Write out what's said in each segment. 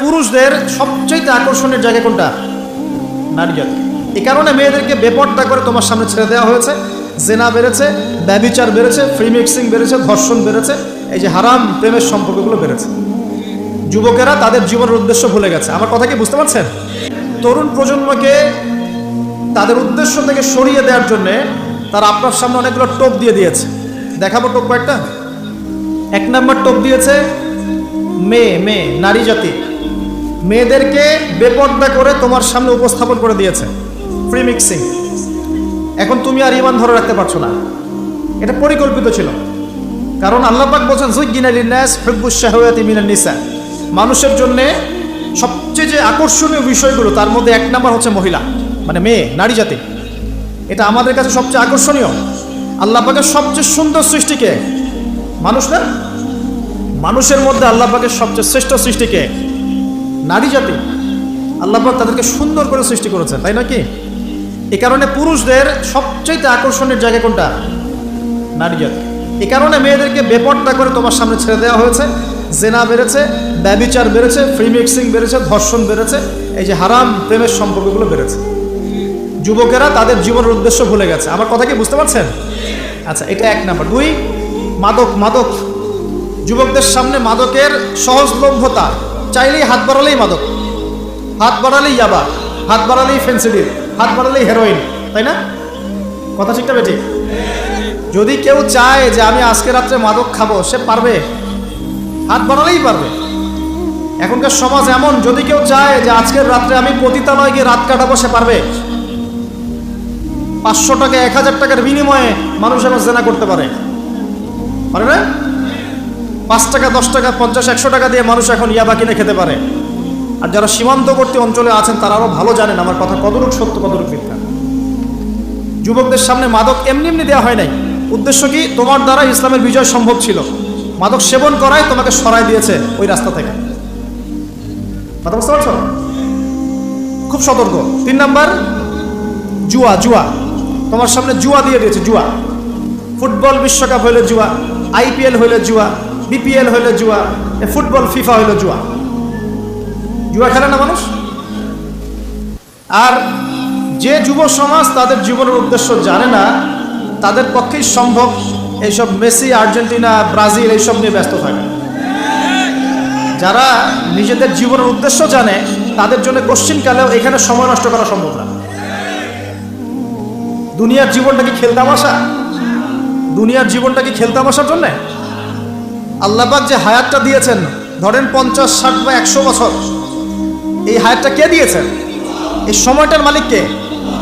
পুরুষদের সবচেয়ে আকর্ষণের জায়গা কোনটা? নারী জাতি। এই কারণে মেয়েদেরকে বেপর্দা করে তোমার সামনে ছেড়ে দেওয়া হয়েছে। জেনা বেড়েছে, ব্যভিচার বেড়েছে, ফ্রি মিক্সিং বেড়েছে, ধর্ষণ বেড়েছে, এই যে হারাম প্রেমের সম্পর্কগুলো বেড়েছে। যুবকেরা তাদের জীবনের উদ্দেশ্য ভুলে গেছে। আমার কথা কি বুঝতে পারছেন? তরুণ প্রজন্মকে তাদের উদ্দেশ্য থেকে সরিয়ে দেওয়ার জন্যে তারা আপনার সামনে অনেকগুলো টোপ দিয়ে দিয়েছে। দেখাবো টোপ কয়েকটা। 1 নম্বর টোপ দিয়েছে মেয়ে নারী জাতি। মেয়েদেরকে বেপর্দা করে তোমার সামনে উপস্থাপন করে দিয়েছে, ফ্রি মিক্সিং। এখন তুমি আর ঈমান ধরে রাখতে পারছো না। এটা পরিকল্পিত ছিল, কারণ আল্লাহ পাক বলেন যুজ্জিনা লিন-নাস হুব্বুশ শাহাওয়াতি মিনান নিসা। মানুষের জন্য সবচেয়ে যে আকর্ষণীয় বিষয়গুলো তার মধ্যে 1 নম্বর হচ্ছে মহিলা, মানে মেয়ে, নারী জাতি। এটা আমাদের কাছে সবচেয়ে আকর্ষণীয়। আল্লাহ পাকের সবচেয়ে সুন্দর সৃষ্টিকে মানুষ না, মানুষের মধ্যে আল্লাহ পাকের সবচেয়ে শ্রেষ্ঠ সৃষ্টিকে নারী জাতি। আল্লাহ পাক তাদেরকে সুন্দর করে সৃষ্টি করেছেন, তাই না কি? এই কারণে পুরুষদের সবচেয়ে আকর্ষণের জায়গা কোনটা? নারী জাতি। এই কারণে মেয়েদেরকে বেপর্দা করে তোমার সামনে ছেড়ে দেওয়া হয়েছে। জেনা বেড়েছে, ব্যভিচার বেড়েছে, ফ্রি মিক্সিং বেড়েছে, ধর্ষণ বেড়েছে, এই যে হারাম প্রেমের সম্পর্কগুলো বেড়েছে। যুবকেরা তাদের জীবনের উদ্দেশ্য ভুলে গেছে। আমার কথা কি বুঝতে পারছেন? আচ্ছা, এটা 1 নম্বর। 2, মাদক। যুবকদের সামনে মাদকের সহজলভ্যতা। চাইলেই হাত বাড়ালেই মাদক, হাত বাড়ালেই ইয়াবা, হাত বাড়ালেই ফেন্সিডিল, হাত বাড়ালেই হেরোইন, তাই না? কথা ঠিকটা বেঠি? যদি কেউ চায় যে আমি আজকে রাত্রে মাদক খাবো, সে পারবে? হাত বাড়ালেই পারবে। এখনকার সমাজ এমন, যদি কেউ চায় যে আজকের রাত্রে আমি পতিতালয়ে গিয়ে রাত কাটাবো, সে পারবে? 500 টাকা 1000 টাকার বিনিময়ে মানুষ এখন জেনা করতে পারে না? 5 টাকা 10 টাকা 50 100 টাকা দিয়ে মানুষ এখন ইয়াবা কিনে খেতে পারে। আর যারা সীমান্তবর্তী অঞ্চলে আছেন তারা আরো ভালো জানেন আমার কথা কতটুকু সত্য কতটুকু মিথ্যা। যুবকদের সামনে মাদক এমনি দেওয়া হয় নাই। উদ্দেশ্য কি? তোমার দ্বারা ইসলামের বিজয় সম্ভব ছিল। মাদক সেবন করায় তোমাকে সরাই দিয়েছে ওই রাস্তা থেকে। কথা বুঝতে পারছো? খুব সতর্ক। 3 নম্বর, জুয়া। তোমার সামনে জুয়া দিয়ে দিয়েছে। জুয়া, ফুটবল বিশ্বকাপ হইলে জুয়া, IPL হইলে জুয়া, BPL হইলে জুয়া, ফুটবল ফিফা হইলে জুয়া। জুয়া খেলে না মানুষ। আর যে যুব সমাজ তাদের জীবনের উদ্দেশ্য জানে না, তাদের পক্ষেই সম্ভব এইসব মেসি, আর্জেন্টিনা, ব্রাজিল এইসব নিয়ে ব্যস্ত থাকে। যারা নিজেদের জীবনের উদ্দেশ্য জানে তাদের জন্য কোশ্চিনকালেও এখানে সময় নষ্ট করা সম্ভব না। দুনিয়ার জীবনটা কি খেলতামাশা? দুনিয়ার জীবনটা কি খেলতামাশার জন্য? আল্লাহ পাক যে হায়াতটা দিয়েছেন, ধরেন 50, 60 বা 100 বছর, এই হায়াতটা কে দিয়েছেন? এই সময়টার মালিক কে?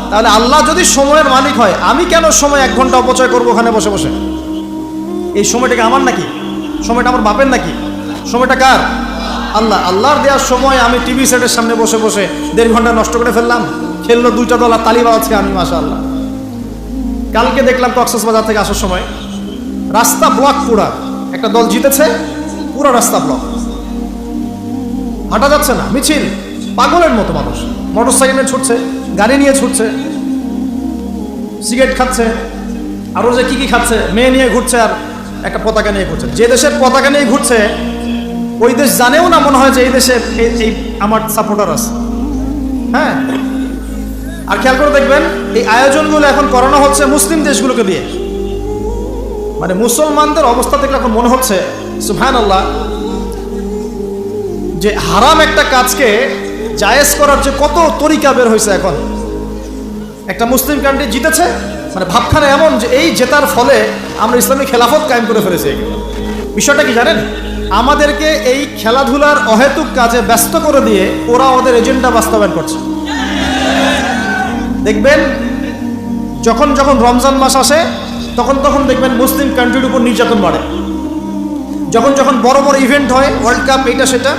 তাহলে আল্লাহ যদি সময়ের মালিক হয়, আমি কেন সময় 1 ঘন্টা অপচয় করবো ওখানে বসে বসে? এই সময়টাকে আমার নাকি? সময়টা আমার বাপের নাকি? সময়টা কার? আল্লাহর দেওয়ার সময় আমি টিভি সেটের সামনে বসে বসে 1.5 ঘন্টা নষ্ট করে ফেললাম। খেললো 2টা দল আর তালি বাজাচ্ছে আমি, মাশাআল্লাহ। কালকে দেখলাম কক্সবাজার থেকে আসার সময় রাস্তা ব্লক, পুরা একটা দল জিতেছে, পুরো রাস্তা ব্লক, হাঁটা যাচ্ছে না, মিছিল, পাগলের মতো মানুষ মোটরসাইকেলে ছুটছে, গাড়ি নিয়ে ছুটছে, সিগারেট খাচ্ছে, আরো যে কি খাচ্ছে, মেয়ে নিয়ে ঘুরছে, আর একটা পতাকা নিয়ে ঘুরছে। যে দেশের পতাকা নিয়ে ঘুরছে ওই দেশ জানেও না মনে হয় যে এই দেশে এই আমার সাপোর্টার আছে। হ্যাঁ, আর খেয়াল করে দেখবেন এই আয়োজনগুলো এখন করানো হচ্ছে মুসলিম দেশগুলোকে দিয়ে। মানে মুসলমানদের অবস্থা দেখলে এখন মনে হচ্ছে সুবহানাল্লাহ, যে হারাম একটা কাজকে জায়েজ করার যে কত তরিকা বের হয়েছে। এখন একটা মুসলিম কান্ট্রি জিতেছে, মানে ভাবখানা এমন যে এই জেতার ফলে আমরা ইসলামী খেলাফত কায়েম করে ফেলেছি। বিষয়টা কি জানেন? আমাদেরকে এই খেলাধুলার অহেতুক কাজে ব্যস্ত করে দিয়ে ওরা ওদের এজেন্ডা বাস্তবায়ন করছে। দেখবেন যখন রমজান মাস আসে তখন দেখবেন মুসলিম কান্ট্রির উপর নির্যাতন বাড়ে। যখন বড় বড় ইভেন্ট হয়, ওয়ার্ল্ড কাপ, এইটা সেটা,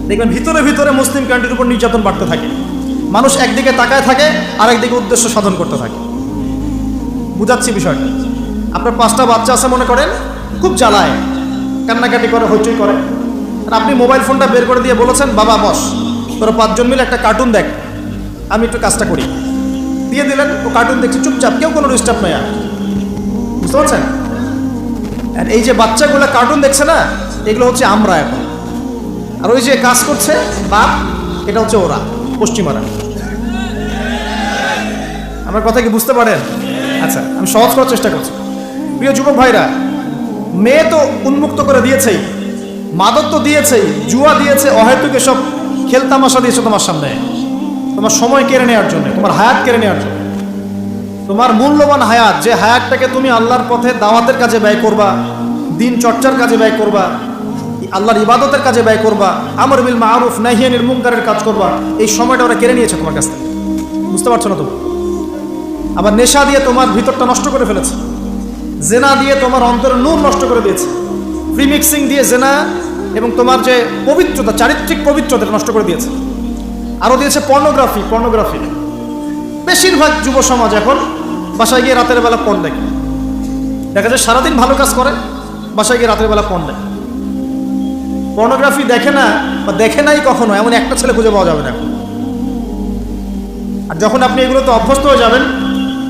দেখবেন ভিতরে মুসলিম কান্ট্রির উপর নির্যাতন বাড়তে থাকে। মানুষ একদিকে তাকায় থাকে আর একদিকে উদ্দেশ্য সাধন করতে থাকে। বুঝাচ্ছি বিষয়টা। আপনার 5টা বাচ্চা আছে মনে করেন, খুব জ্বালায়, কান্নাকাটি করে, হইচই করে, আর আপনি মোবাইল ফোনটা বের করে দিয়ে বলেছেন বাবা বস, তোরা 5 জন মিলে একটা কার্টুন দেখ, আমি একটু কাজটা করি। দিয়ে দিলেন, ও কার্টুন দেখছি চুপচাপ, কেউ কোনো ডিস্টার্ব নয়। আর বুঝতে পারছেন? আর এই যে বাচ্চাগুলো কার্টুন দেখছে না, এগুলো হচ্ছে আমরা। এখন আর ওই যে কাজ করছে বাপ, এটা হচ্ছে ওরা, পশ্চিমারা। আমার কথা কি বুঝতে পারেন? আচ্ছা, আমি সহজ করার চেষ্টা করছি। প্রিয় যুবক ভাইরা, মেয়ে তো উন্মুক্ত করে দিয়েছেই, মাদক তো দিয়েছেই, জুয়া দিয়েছে, অহেতুক এসব খেলতামাশা দিয়েছে তোমার সামনে, তোমার সময় কেড়ে নেওয়ার জন্য, তোমার হায়াত কেড়ে নেওয়ার জন্য। তোমার মূল্যবান হায়াত, যে হায়াতটাকে তুমি আল্লাহর পথে দাওয়াতের কাজে ব্যয় করবা, দিন চর্চার কাজে ব্যয় করবা, আল্লাহর ইবাদতের কাজে ব্যয় করবা, আমর বিল মারুফ নাহি আনিল মুনকারের কাজ করবা, এই সময়টা ওরা কেড়ে নিয়েছে তোমার কাছ থেকে। বুঝতে পারছো না তুমি? আবার নেশা দিয়ে তোমার ভিতরটা নষ্ট করে ফেলেছে, জেনা দিয়ে তোমার অন্তরের নূর নষ্ট করে দিয়েছে, প্রিমিক্সিং দিয়ে জেনা এবং তোমার যে পবিত্রতা, চারিত্রিক পবিত্রতা নষ্ট করে দিয়েছে। আরও দিয়েছে পর্নোগ্রাফি। বেশিরভাগ যুব সমাজ এখন বাসায় গিয়ে রাতের বেলা পর্ন দেখে। দেখা যায় সারাদিন ভালো কাজ করে, বাসায় গিয়ে রাতের বেলা পর্ন দেখে। পর্নোগ্রাফি দেখে না বা দেখে নাই কখনো এমন একটা ছেলে খুঁজে পাওয়া যাবে না এখন। আর যখন আপনি এগুলোতে অভ্যস্ত হয়ে যাবেন,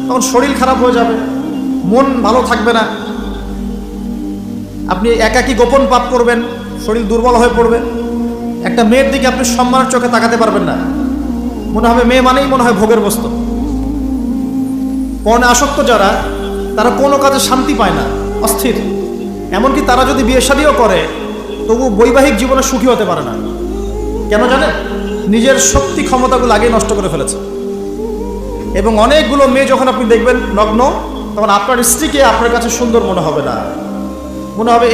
তখন শরীর খারাপ হয়ে যাবে, মন ভালো থাকবে না, আপনি একাকী গোপন পাপ করবেন, শরীর দুর্বল হয়ে পড়বে। একটা মেয়ের দিকে আপনি সম্মানের চোখে তাকাতে পারবেন না, মনে হবে মেয়ে মানেই মনে হয় ভোগের বস্তু। পর্নে আসক্ত যারা, তারা কোনো কাজে শান্তি পায় না, অস্থির। এমনকি তারা যদি বিয়ে শাদীও করে, তবু বৈবাহিক জীবনে সুখী হতে পারে না। কেন জানেন? নিজের শক্তি ক্ষমতাগুলো আগেই নষ্ট করে ফেলেছে। এবং অনেকগুলো মেয়ে যখন আপনি দেখবেন নগ্ন, তখন আপনার স্ত্রীকে আপনার কাছে সুন্দর মনে হবে না, মনে হবে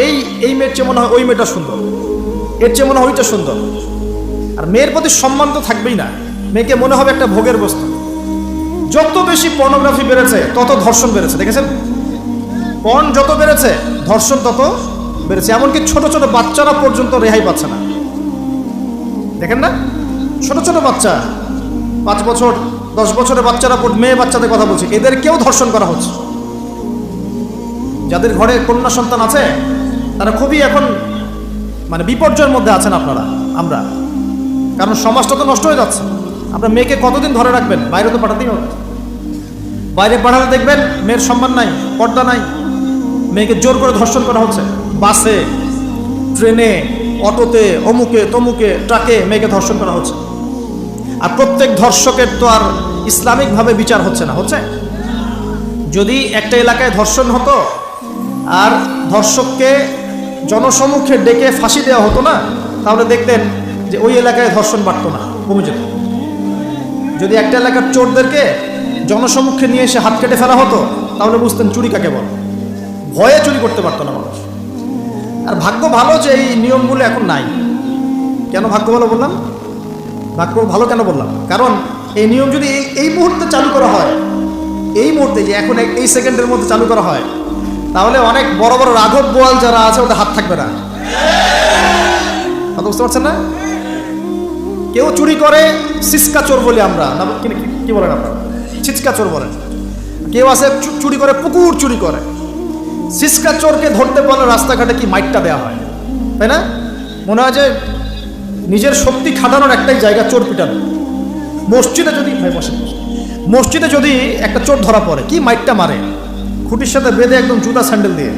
এই মেয়ের চেয়ে মনে হয় ওই মেয়েটা সুন্দর, এর চেয়ে মনে হয় ওইটা সুন্দর। আর মেয়ের প্রতি সম্মান তো থাকবেই না, মেয়েকে মনে হবে একটা ভোগের বস্তু। যত বেশি পর্নোগ্রাফি বেড়েছে, তত ধর্ষণ বেড়েছে। দেখেছেন? পর্ন যত বেড়েছে, ধর্ষণ তত বেড়েছে। এমনকি ছোট ছোট বাচ্চারা পর্যন্ত রেহাই পাচ্ছে না। দেখেন না? ছোট ছোট বাচ্চা, 5 বছর 10 বছরের বাচ্চারা, মেয়ে বাচ্চাদের কথা বলছি, এদেরকেও ধর্ষণ করা হচ্ছে। যাদের ঘরে কন্যা সন্তান আছে, তারা খুবই এখন মানে বিপর্যয়ের মধ্যে আছেন আপনারা, আমরা। কারণ সমাজটা তো নষ্ট হয়ে যাচ্ছে। আপনার মেয়েকে কতদিন ধরে রাখবেন? বাইরে তো পাঠাতেই হবে। বাইরে পাঠাতে দেখবেন মেয়ের সম্মান নাই, পর্দা নাই, মেয়েকে জোর করে ধর্ষণ করা হচ্ছে। বাসে, ট্রেনে, অটোতে, অমুকে তমুকে, ট্রাকে মেয়েকে ধর্ষণ করা হচ্ছে। আর প্রত্যেক ধর্ষকের তো আর ইসলামিকভাবে বিচার হচ্ছে না, হচ্ছে? যদি একটা এলাকায় ধর্ষণ হতো আর ধর্ষককে জনসমুখে ডেকে ফাঁসি দেওয়া হতো না, তাহলে দেখতেন যে ওই এলাকায় ধর্ষণ বাড়তো না, কমে যেত। যদি একটা এলাকার চোরদেরকে জনসমুখে নিয়ে এসে হাত কেটে ফেলা হতো, তাহলে বুঝতেন চুরি কাকে বল। ভয়ে চুরি করতে পারতো না মানুষ। আর ভাগ্য ভালো যে এই নিয়মগুলো এখন নাই। কেন ভাগ্য ভালো বললাম? ভাগ্য ভালো কেন বললাম? কারণ এই নিয়ম যদি এই মুহূর্তে চালু করা হয়, এই মুহূর্তে যে এখন এই সেকেন্ডের মধ্যে চালু করা হয়, তাহলে অনেক বড় বড় রাঘব বোয়াল যারা আছে ওদের হাত থাকবে না। কথা বুঝতে পারছেন না? কেউ চুরি করে সিসকা চোর বলি আমরা, না কি বলেন আপনারা? ছিচকা চোর বলেন। কেউ আছে চুরি করে পুকুর চুরি করে। সিসকা চোরকে ধরতে পারলে রাস্তাঘাটে কি মাইটটা দেওয়া হয়, তাই না? মনে হয় যে নিজের শক্তি খাটানোর একটাই জায়গা চোর পিটানো। মসজিদে যদি মসজিদে যদি একটা চোর ধরা পড়ে, কি মাইটটা মারে, খুঁটির সাথে বেঁধে একদম জুতা স্যান্ডেল দিয়ে।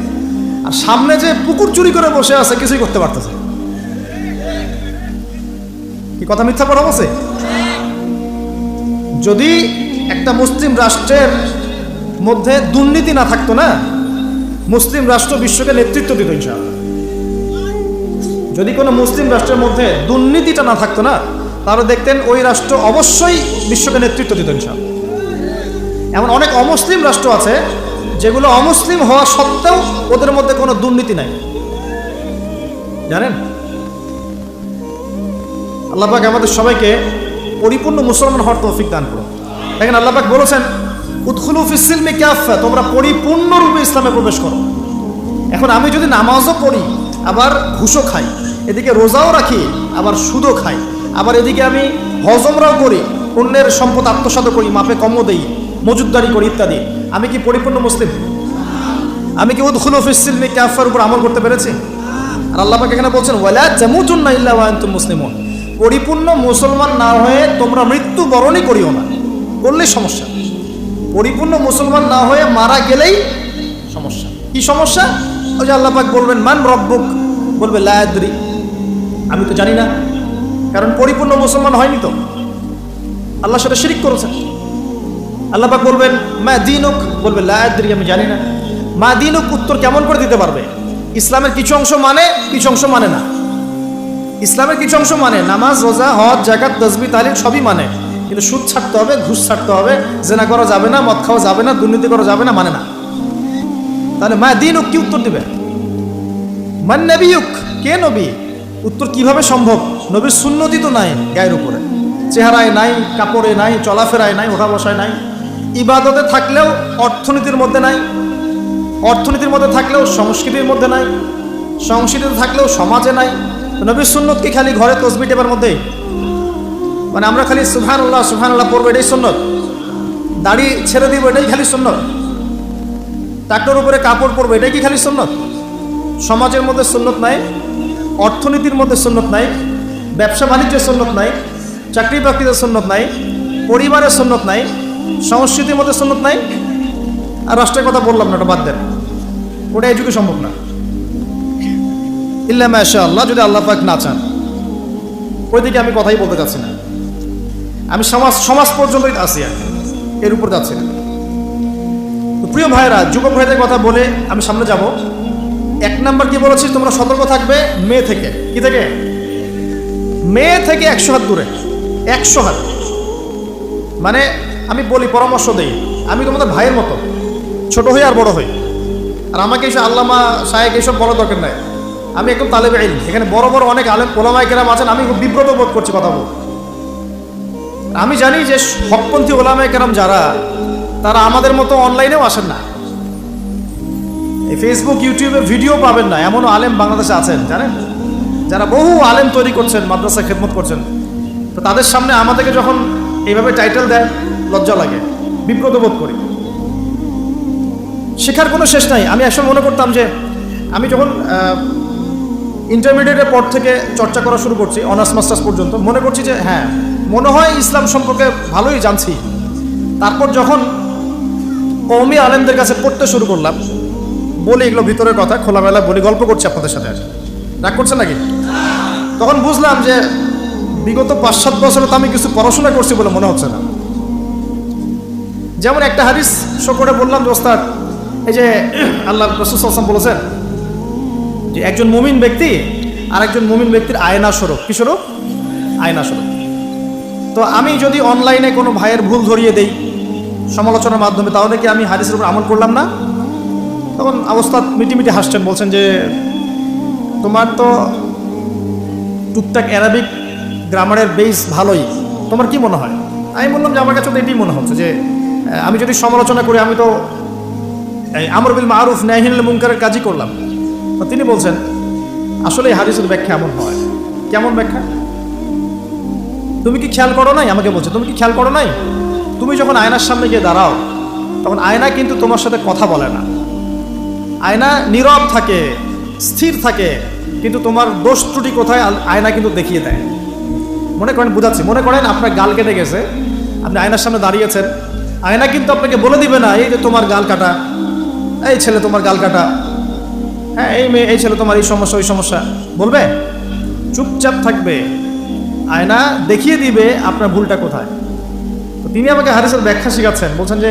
আর সামনে যে পুকুর চুরি করে বসে আছে, কিছুই করতে পারতেছে। কি কথা মিথ্যা পড়া বসে? যদি একটা মুসলিম রাষ্ট্রের মধ্যে দুর্নীতি না থাকতো না, মুসলিম রাষ্ট্র বিশ্বকে নেতৃত্ব দিত ইনশাআল্লাহ। যদি কোনো মুসলিম রাষ্ট্রের মধ্যে দুর্নীতিটা না থাকতো না, তাহলে দেখতেন ওই রাষ্ট্র অবশ্যই বিশ্বকে নেতৃত্ব দিত ইনশাআল্লাহ। এমন অনেক অমুসলিম রাষ্ট্র আছে যেগুলো অমুসলিম হওয়া সত্ত্বেও ওদের মধ্যে কোনো দুর্নীতি নাই, জানেন? আল্লাহ পাক আমাদের সবাইকে পরিপূর্ণ মুসলমান হওয়ার তৌফিক দান করুন। দেখেন আল্লাহ পাক বলেছেন, উদখুলু ফিস সিলমি কাফা, তোমরা পরিপূর্ণরূপে ইসলামে প্রবেশ করো। এখন আমি যদি নামাজও পড়ি, আবার ঘুষও খাই, এদিকে রোজাও রাখি, আবার সুদও খাই, আবার এদিকে আমি হজমরাও করি, অন্যের সম্পদ আত্মসাৎ করি, মাপে কমও দেই, মজুদদারি করি ইত্যাদি, আমি কি পরিপূর্ণ মুসলিম? আমি কি উদখুলু ফিস সিলমি কাফার উপর আমল করতে পেরেছি? আর আল্লাহ পাক এখানে বলছেন, ওয়ালা তামুতুন্না ইল্লা ওয়া আনতুম মুসলিমুন, পরিপূর্ণ মুসলমান না হয়ে তোমরা মৃত্যুবরণই করিও না। করলেই সমস্যা। পরিপূর্ণ মুসলমান না হয়ে মারা গেলেই সমস্যা। কি সমস্যা? ওই যে আল্লাহ পাক বলবেন মান রব্বুক, বলবে লা আদরি, আমি তো জানি না, কারণ পরিপূর্ণ মুসলমান হয়নি তো, আল্লাহর সাথে শিরিক করেছে। আল্লাহ পাক বলবেন মা দীনুক, বলবে লা আদরি, আমি জানি না। মা দীনুক উত্তর কেমন করে দিতে পারবে? ইসলামের কিছু অংশ মানে, কিছু অংশ মানে না। ইসলামের কিছু অংশ মানে, নামাজ, রোজা, হজ, যাকাত, তাসবিহ, তাহলিল সবই মানে, কিন্তু সুদ ছাড়তে হবে, ঘুষ ছাড়তে হবে, জেনা করা যাবে না, মদ খাওয়া যাবে না, দুর্নীতি করা যাবে না, মানে না। তাহলে মা দীনুক কি উত্তর দিবে? মান নবিয়ুক, কে নবী? উত্তর কিভাবে সম্ভব? নবীর সুন্নতি তো নাই গায়ের উপরে, চেহারায় নাই, কাপড়ে নাই, চলাফেরায় নাই, ওঠা বসায় নাই, ইবাদতে থাকলেও অর্থনীতির মধ্যে নাই, অর্থনীতির মধ্যে থাকলেও সংস্কৃতির মধ্যে নাই, সংস্কৃতিতে থাকলেও সমাজে নাই। নবীর সুন্নত কি খালি ঘরে তসবিহ টেপার মধ্যেই? মানে আমরা খালি সুবহানাল্লাহ সুবহানাল্লাহ পড়বো, এটাই সুন্নত? দাড়ি ছেড়ে দিব, এটাই খালি সুন্নত? টাকটার উপরে কাপড় পরবো, এটাই কি খালি সুন্নত? সমাজের মধ্যে সুন্নত নাই, অর্থনীতির মধ্যে সুন্নত নাই, ব্যবসা বাণিজ্যের সুন্নত নাই, চাকরি বাকরিতে সুন্নত নাই, পরিবারের সুন্নত নাই, সংস্কৃতির মধ্যে সুন্নত নাই, আর রাষ্ট্রের কথা বললাম না, ওটা বাদ দেন, ওটা এই যুগে সম্ভব না। ইল্লা মাশাআল্লাহ, যদি আল্লাহ পাক না চান। ওইদিকে আমি কথাই বলতে চাচ্ছি না, আমি সমাজ পর্যন্তই আছি, এর উপর যাচ্ছি না। তো প্রিয় ভাইরা, যুবক ভাইদের কথা বলে আমি সামনে যাব। এক নাম্বার কি বলেছি, তোমরা সতর্ক থাকবে মেয়ে থেকে। কি থেকে? মেয়ে থেকে 100 হাত দূরে, 100 হাত। মানে আমি বলি, পরামর্শ দেই, আমি তোমাদের ভাইয়ের মতো, ছোট হই আর বড় হই, আর আমাকে এসব আল্লামা শায়েখ এইসব বলার দরকার নাই। আমি একদম তালেবে ইলম, এখানে বড় বড় অনেক আলেম ওলামায়ে কেরাম আছেন, আমি খুব বিব্রত বোধ করছি কথা বল। আমি জানি যে হকপন্থী ওলামায়ে কেরাম যারা, তারা আমাদের মতো অনলাইনেও আসেন না, এই ফেসবুক ইউটিউবে ভিডিও পাবেন না, এমনও আলেম বাংলাদেশে আছেন জানেন, যারা বহু আলেম তৈরি করছেন, মাদ্রাসা খেদমত করছেন। তো তাদের সামনে আমাদেরকে যখন এইভাবে টাইটেল দেয়, লজ্জা লাগে, বিব্রত বোধ করি। শেখার কোনো শেষ নাই। আমি একসময় মনে করতাম যে, আমি যখন ইন্টারমিডিয়েটের পর থেকে চর্চা করা শুরু করছি, অনার্স মাস্টার্স পর্যন্ত, মনে করছি যে হ্যাঁ, মনে হয় ইসলাম সম্পর্কে ভালোই জানছি। তারপর যখন কওমি আলেমদের কাছে পড়তে শুরু করলাম, বলি এগুলো ভিতরের কথা, খোলামেলা বলি, গল্প করছি আপনাদের সাথে, রাগ করছেন নাকি? তখন বুঝলাম যে বিগত 5-7 বছরে তো আমি কিছু পড়াশোনা করছি বলে মনে হচ্ছে না। যেমন একটা হাদিস শো করে বললাম যে, ওস্তাদ, এই যে আল্লাহ রাসূল সাল্লাল্লাহু আলাইহি ওয়াসাল্লাম বলেছেন যে একজন মুমিন ব্যক্তি আর একজন মুমিন ব্যক্তির আয়না স্বরূপ। কি স্বরূপ? আয়না স্বরূপ। তো আমি যদি অনলাইনে কোনো ভাইয়ের ভুল ধরিয়ে দেই সমালোচনার মাধ্যমে, তাহলে কি আমি হাদিসের উপর আমল করলাম না? তখন ওস্তাদ মিটিমিটি হাসছেন, বলছেন যে তোমার তো টুকটাক অ্যারাবিক গ্রামারের বেস ভালোই, তোমার কি মনে হয়? আমি বললাম যে আমার কাছে তো এটাই মনে হচ্ছে যে আমি যদি সমালোচনা করি, আমি তো আমর বিল মারুফ নাহি আনিল মুনকারের কাজই করলাম। তো তিনি বলছেন, আসলে এই হাদিসের ব্যাখ্যা এমন হয়। কেমন ব্যাখ্যা? তুমি কি খেয়াল করো নাই? আমাকে বলছে, তুমি কি খেয়াল করো নাই, তুমি যখন আয়নার সামনে গিয়ে দাঁড়াও, তখন আয়না কিন্তু তোমার সাথে কথা বলে না, আয়না নীরব থাকে, স্থির থাকে, কিন্তু তোমার দোষ ত্রুটি কোথায় আয়না কিন্তু দেখিয়ে দেয়। মনে করেন, বুঝাচ্ছি, মনে করেন আপনার গাল কেটে গেছে, আপনি আয়নার সামনে দাঁড়িয়েছেন, আয়না কিন্তু আপনাকে বলে দিবে না, এই যে তোমার গাল কাটা, এই ছেলে তোমার গাল কাটা, হ্যাঁ এই মেয়ে, এই ছেলে তোমার এই সমস্যা ওই সমস্যা, বলবে? চুপচাপ থাকবে, আয়না দেখিয়ে দিবে আপনার ভুলটা কোথায়। তো তিনি আমাকে হাদিসের ব্যাখ্যা শিখাচ্ছেন, বলছেন যে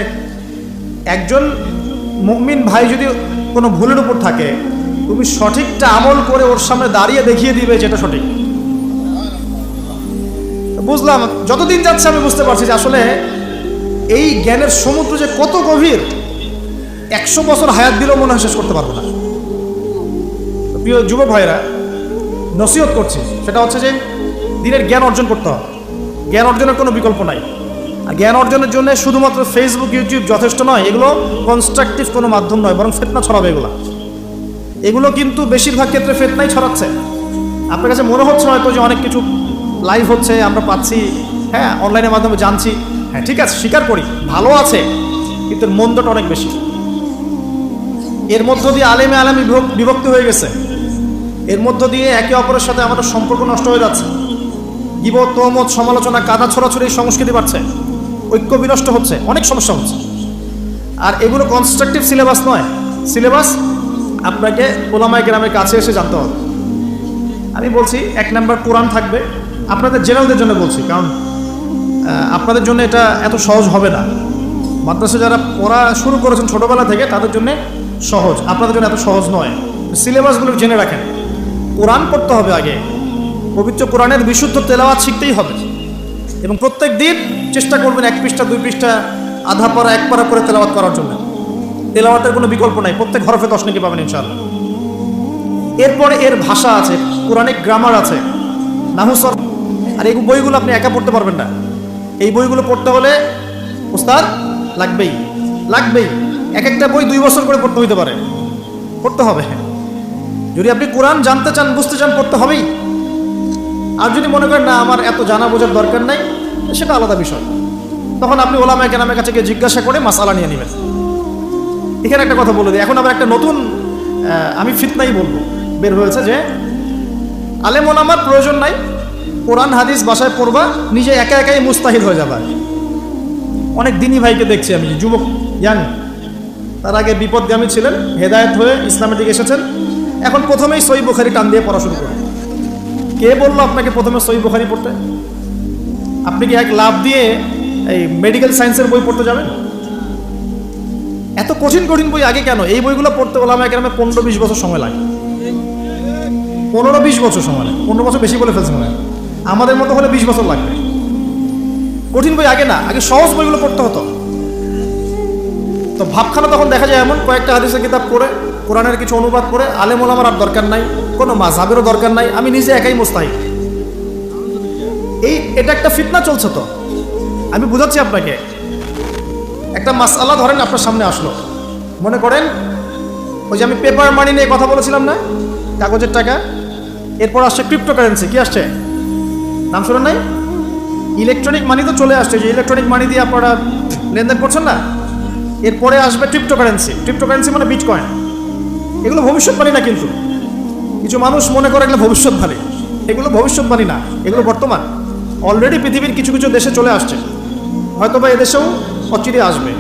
একজন মুমিন ভাই যদি কোনো ভুলের উপর থাকে, তুমি সঠিকটা আমল করে ওর সামনে দাঁড়িয়ে দেখিয়ে দিবে যেটা সঠিক। বুঝলাম, যতদিন যাচ্ছে আমি বুঝতে পারছি যে আসলে এই জ্ঞানের সমুদ্র যে কত গভীর, 100 বছর হায়াত দিলেও মনে হয় শেষ করতে পারবো না। প্রিয় যুবক ভাইরা, নসিহত করছি, সেটা হচ্ছে যে দিনের জ্ঞান অর্জন করতে হবে। জ্ঞান অর্জনের কোনো বিকল্প নাই। আর জ্ঞান অর্জনের জন্য শুধুমাত্র ফেসবুক ইউটিউব যথেষ্ট নয়, এগুলো কনস্ট্রাকটিভ কোনো মাধ্যম নয়, বরং ফিতনা ছড়াবে এগুলো কিন্তু বেশিরভাগ ক্ষেত্রে ফিতনাই ছড়াচ্ছে। আপনার কাছে মনে হচ্ছে হয়তো যে অনেক কিছু লাইভ হচ্ছে, আমরা পাচ্ছি, হ্যাঁ অনলাইনের মাধ্যমে জানছি, হ্যাঁ ঠিক আছে, স্বীকার করি ভালো আছে, কিন্তু মন্দটা অনেক বেশি। এর মধ্য দিয়ে আলেমে আলেমী বিভক্তি হয়ে গেছে, এর মধ্য দিয়ে একে অপরের সাথে আমাদের সম্পর্ক নষ্ট হয়ে যাচ্ছে, গীবত, তহমত, সমালোচনা, কাদা ছড়াছড়ি সংস্কৃতি বাড়ছে, ঐক্য বিনষ্ট হচ্ছে, অনেক সমস্যা হচ্ছে। আর এগুলো কনস্ট্রাকটিভ সিলেবাস নয়। সিলেবাস আপনাকে ওলামায়ে কেরামের কাছে এসে জানতে হবে। আমি বলছি 1 নাম্বার কোরআন থাকবে। আপনাদের জেনারেলদের জন্য বলছি, কারণ আপনাদের জন্য এটা এত সহজ হবে না। মাদ্রাসা যারা পড়া শুরু করেছেন ছোটোবেলা থেকে তাদের জন্য সহজ, আপনাদের জন্য এত সহজ নয়। সিলেবাসগুলো জেনে রাখেন। কোরআন পড়তে হবে আগে, পবিত্র কোরআনের বিশুদ্ধ তেলাওয়াত শিখতেই হবে, এবং প্রত্যেক দিন চেষ্টা করবেন 1 পৃষ্ঠা 2 পৃষ্ঠা আধা পারা 1 পারা করে তেলাওয়াত করার জন্য। তেলাওয়াতের কোনো বিকল্প নাই, প্রত্যেক হরফে 10 নেকি পাবেন ইনশাআল্লাহ। এরপরে এর ভাষা আছে, কোরআনিক গ্রামার আছে, নাহু সরফ। আর এই বইগুলো আপনি একা পড়তে পারবেন না, এই বইগুলো পড়তে হলে উস্তাদ লাগবেই। এক একটা বই 2 বছর করে পড়তে হইতে পারে, পড়তে হবে। যদি আপনি কোরআন জানতে চান, বুঝতে চান, পড়তে হবেই। আর যদি মনে করেন না আমার এত জানা বোঝার দরকার নাই, সেটা আলাদা বিষয়, তখন আপনি ওলামায়ে কেরামের কাছে গিয়ে জিজ্ঞাসা করে মাসালা নিয়ে নেবেন। এখানে একটা কথা বলে দিই, এখন আবার একটা নতুন আমি ফিতনাই বলবো বের হয়েছে যে আলেম ওলামার প্রয়োজন নাই, কোরআন হাদিস বাসায় পড়বা, নিজে একা একাই মুস্তাহিদ হয়ে যাবা। অনেক দিনী ভাইকে দেখছি আমি, যুবক ইয়াং, তার আগে বিপদগামী ছিলেন, হেদায়েত হয়ে ইসলামের দিকে এসেছেন, এখন প্রথমেই সহিহ বুখারী টান দিয়ে পড়া শুরু করেন। কে বললো আপনাকে প্রথমে সহিহ বুখারী পড়তে? আপনি কি এক লাভ দিয়ে এই মেডিকেল সায়েন্সের বই পড়তে যাবেন? এত কঠিন কঠিন বই আগে কেন? এই বইগুলো পড়তে ওলামায়ে কেরামের 15-20 বছর সময় লাগে। 15-20 বছর সময় লাগে, 15 বছর বেশি বলে ফেলছে মনে হয়। আমাদের মতো হলে 20 বছর লাগবে। কঠিন বই আগে না, আগে সহজ বইগুলো পড়তে হতো। তো ভাবখানা তখন দেখা যায় এমন, কয়েকটা হাদিসের কিতাব পড়ে, কোরআনের কিছু অনুবাদ করে, আলেম ওলামার আর দরকার নাই, কোনো মাযহাবেরও দরকার নাই, আমি নিজে একাই মুস্তাহিদ। এটা একটা ফিতনা চলছে। তো আমি বুঝাচ্ছি আপনাকে, একটা মাসআলা ধরেন আপনার সামনে আসলো, মনে করেন ওই যে আমি পেপার মানি নিয়ে কথা বলেছিলাম না, কাগজের টাকা, এরপর আসছে ক্রিপ্টোকারেন্সি। কি আসছে? নাম শুনেন নাই? ইলেকট্রনিক মানি তো চলে আসছে, যে ইলেকট্রনিক মানি দিয়ে আপনারা লেনদেন করছেন না, এরপরে আসবে ক্রিপ্টোকারেন্সি। ক্রিপ্টোকারেন্সি মানে বিটকয়েন। এগুলো ভবিষ্যৎবাণী না, কিন্তু কিছু মানুষ মনে করে এগুলো ভবিষ্যৎবাণী। এগুলো ভবিষ্যৎবাণী না, এগুলো বর্তমান। অলরেডি পৃথিবীর কিছু কিছু দেশে চলে আসছে, হয়তো বা এদেশেও অচিরে আসবে।